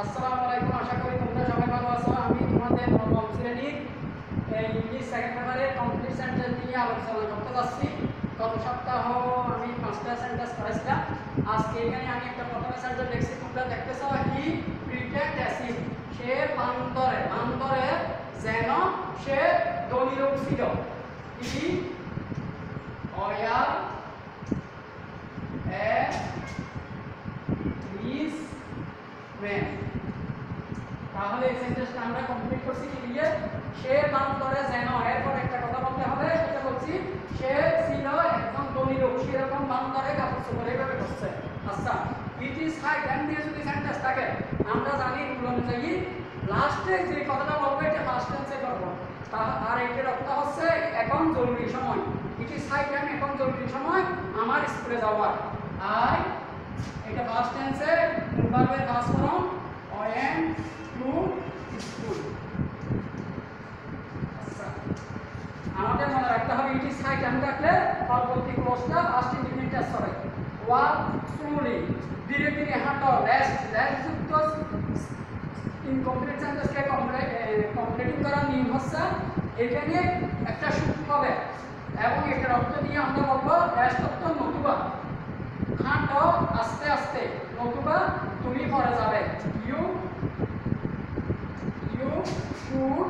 আসসালামু আলাইকুম, আশা করি তোমরা সবাই ভালো আছো। আমি তোমাদের নবম শ্রেণীর ইংলিশ সেকেন্ড পেপারের কমপ্লিট সেন্টেন্স নিয়ে আলোচনা করতে যাচ্ছি। গত সপ্তাহ আমি 5টা সেন্টেন্স পড়েছিলাম। আজকে এখানে আমি একটা প্রথমে সেন্টেন্স লিখছি, তোমরা দেখতেছো, হি প্রিটেন্ড অ্যাসিড, সে বান্দরে যেন সে ধনী লোক ছিল। হি অয়ার এ রিচ ম্যান। তাহলে এই সেন্টেন্সটা আমরা কমপ্লিট করছি কি দিয়ে? সে বান্দরে যেন, এরপর একটা কথা বলতে হবে, সেটা বলছি সে ছিল একজন ধনী লোক, সেরকম বান্দরে কাপড় চোপড় এইভাবে করছে। আচ্ছা, ইট ইজ হাই টাইম দিয়ে যদি সেন্টেন্স থাকে, আমরা জানি রুল অনুযায়ী লাস্টে যে কথাটা বলবো এটা ফার্স্ট টেন্সে করবো। আর এটার অর্থ হচ্ছে এখন জরুরি সময়। ইট ইজ হাই টাইম, এখন জরুরি সময় আমার স্কুলে যাওয়ার। আর এটা ফার্স্ট টেন্সে ভার্বের first form went to school। আচ্ছা, আমাদের মনে রাখতে হবে ইট ইজ হাই টাইম থাকলে পরবর্তী ক্লোজটা ফার্স্ট ইনডিফিনিট টেন্স হবে। ওয়াক স্লোলি, ধীরে ধীরে হাঁটো। লেস যুক্ত ইনকমপ্লিট সেন্টেন্সকে কমপ্লিটিং করার নিয়ম হচ্ছে এখানে একটা সূত্র হবে এবং এটার অর্থ দিয়ে আমরা বলবো লেস অর্থ নতুবা, হাঁটো আস্তে আস্তে, নতুবা তুমি পড়ে যাবে। You should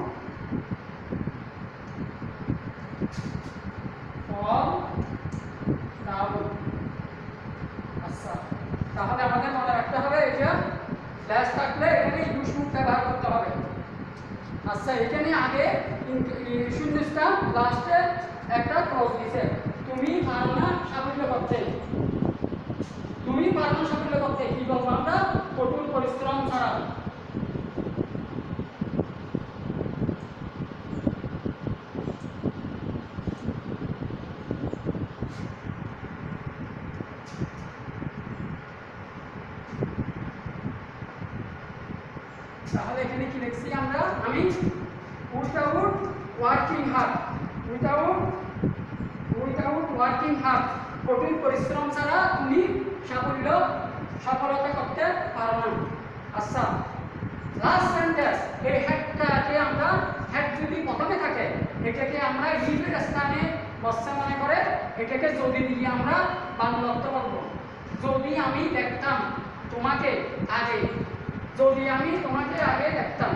fall down. আচ্ছা, তাহলে আমাদের মনে রাখতে হবে এটা লেস থাকলে এখানে ইউ শুড ব্যবহার করতে হবে। আচ্ছা, এখানে আগে শূন্যস্থান, লাস্টে একটা ক্লজ দিয়েছে, তুমি পারো না সাফল্য করতে। তুমি পারো না সাফল্য করতে কি বলবো আমরা? কঠোর পরিশ্রম ছাড়া। তাহলে এখানে কি লিখছি আমরা? আমি without working hard, without working hard, কঠিন পরিশ্রম ছাড়া তুমি সফলতা করতে পারো না। আচ্ছা, লাস্ট সেন্টেন্স, এই হ্যাডটাকে আমরা, হ্যাড যদি প্রথমে থাকে এটাকে আমরা ইফের স্থানে বসছে মনে করে এটাকে যদি দিয়ে আমরা বাংলা অর্থ বলবো। যদি আমি দেখতাম তোমাকে আগে, যদি আমি তোমাকে আগে দেখতাম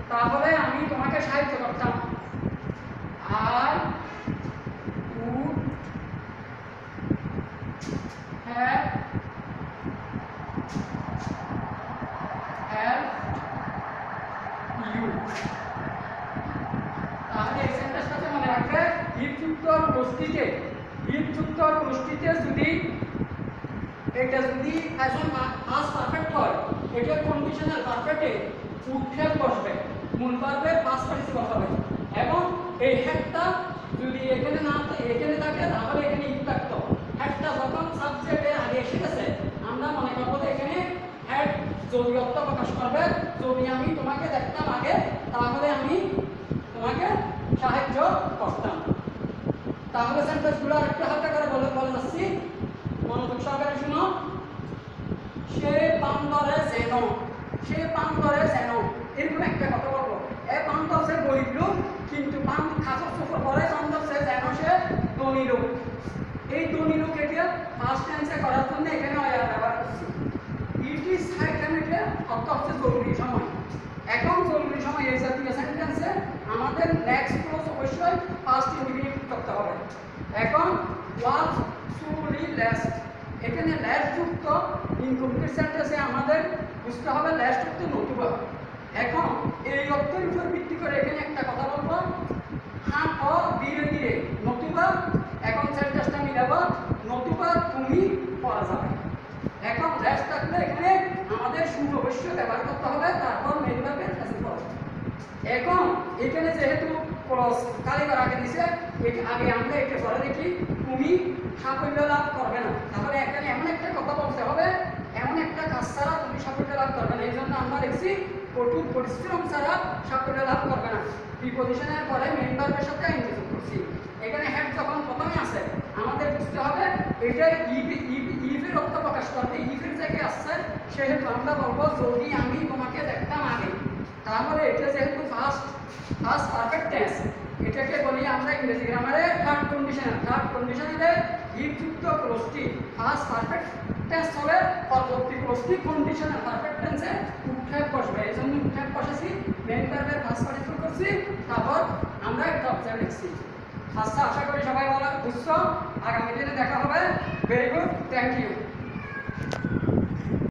তাহলে আমি তোমাকে সাহায্য করতাম। আর would have helped you। তাহলে এই সেন্টেন্সটাতে মনে রাখবে ইফযুক্ত গোষ্ঠীতে যদি এটা যদি এখন পাস্ট পারফেক্ট হয়, এটা কন্ডিশনাল পারফেক্টে উড হ্যাভ বসবে, মূল ভার্বের পাস্ট পার্টিসিপল হবে এবং এই হ্যাডটা যদি এখানে না এখানে থাকে তাহলে এখানে ইফ থাকতো। হ্যাডটা যখন সাবজেক্টের আগে এসে গেছে আমরা মনে করবো এখানে হ্যাড যদি অর্থ প্রকাশ করবে, যদি আমি তোমাকে দেখতাম আগে তাহলে আমি তোমাকে সাহায্য করতাম। তাহলে সেন্টেন্সগুলো আরেকটু হালকা করে বলে যাচ্ছি, মনোযোগ সহকারে শুনো। সে বান্দরে যেন, এরকম একটা কথা বলবো। এ বান্দর সে গরিব লোক, কিন্তু খাসর চোখর পরে বান্দর সে যেন সে ধনী লোক। এই ধনী লোক এটা ফার্স্ট টেন্সে করার জন্য এখানে অয়ার ব্যবহার করছি। ইট ইজ হাই টাইম, এটা অর্থ হচ্ছে জরুরি সময়। এখন জরুরি সময় এই জাতীয় সেন্টেন্সে আমাদের নেক্সট ক্লোজ অবশ্যই ফার্স্ট ইনডিফিনিট করতে হবে। এখন ওয়াক স্লোলি লেস, এখানে লেস যুক্ত ইনকমপ্লিট সেন্টেন্সে আমাদের বুঝতে হবে লেস যুক্ত নতুবা। এখন এই অর্থের উপর ভিত্তি করে এখানে একটা কথা বলবো, হাঁটো ধীরে ধীরে, নতুবা এখন সেন্টেন্সটা মিলাবো, নতুবা তুমি পড়া যাবে। এখন লেস থাকলে এখানে আমাদের শুড অবশ্যই ব্যবহার করতে হবে, তারপর মেইন ভার্বের প্যাসিভ। এখন এখানে যেহেতু ক্লজ কালিকার আগে দিছে, আগে আমরা এটা পরে দেখি, তুমি সাফল্য লাভ করবে না। তাহলে এখানে এমন একটা কথা বলতে হবে, এমন একটা কাজ ছাড়া তুমি সাফল্য লাভ করবে না। এই জন্য আমরা দেখছি কঠোর পরিশ্রম ছাড়া সাফল্য লাভ করবে না। প্রিপজিশনের পরে মেইন ভার্বের সাথে আইন যোগ করছি। এখানে হ্যাড যখন প্রথমে আসে আমাদের বুঝতে হবে এটা ইফের অর্থ প্রকাশ করবে, ইফের জায়গায় আসছে সেহেতু আমরা বলবো যদি আমি তোমাকে দেখতাম আগে, তাহলে এটা যেহেতু ফার্স্ট পারফেক্ট টেন্স, এটাকে বলি আমরা ইংরেজি গ্রামারে থার্ড কন্ডিশনাল। থার্ড কন্ডিশনালে ইফযুক্ত ক্লোজটি ফার্স্ট পারফেক্ট টেন্স হলে পরবর্তী ক্লোজটি কন্ডিশনাল পারফেক্ট টেন্সে উৎক্ষেপ বসবে। এই জন্য উৎক্ষেপ বসেছি, মেইন ভার্বের ফার্স্ট পার্টিসিপল করছি, তারপর আমরা একটা অবজেক্ট লিখছি। আচ্ছা, আশা করি সবাই বুঝছো। আগামী দিনে দেখা হবে। Very good, thank you.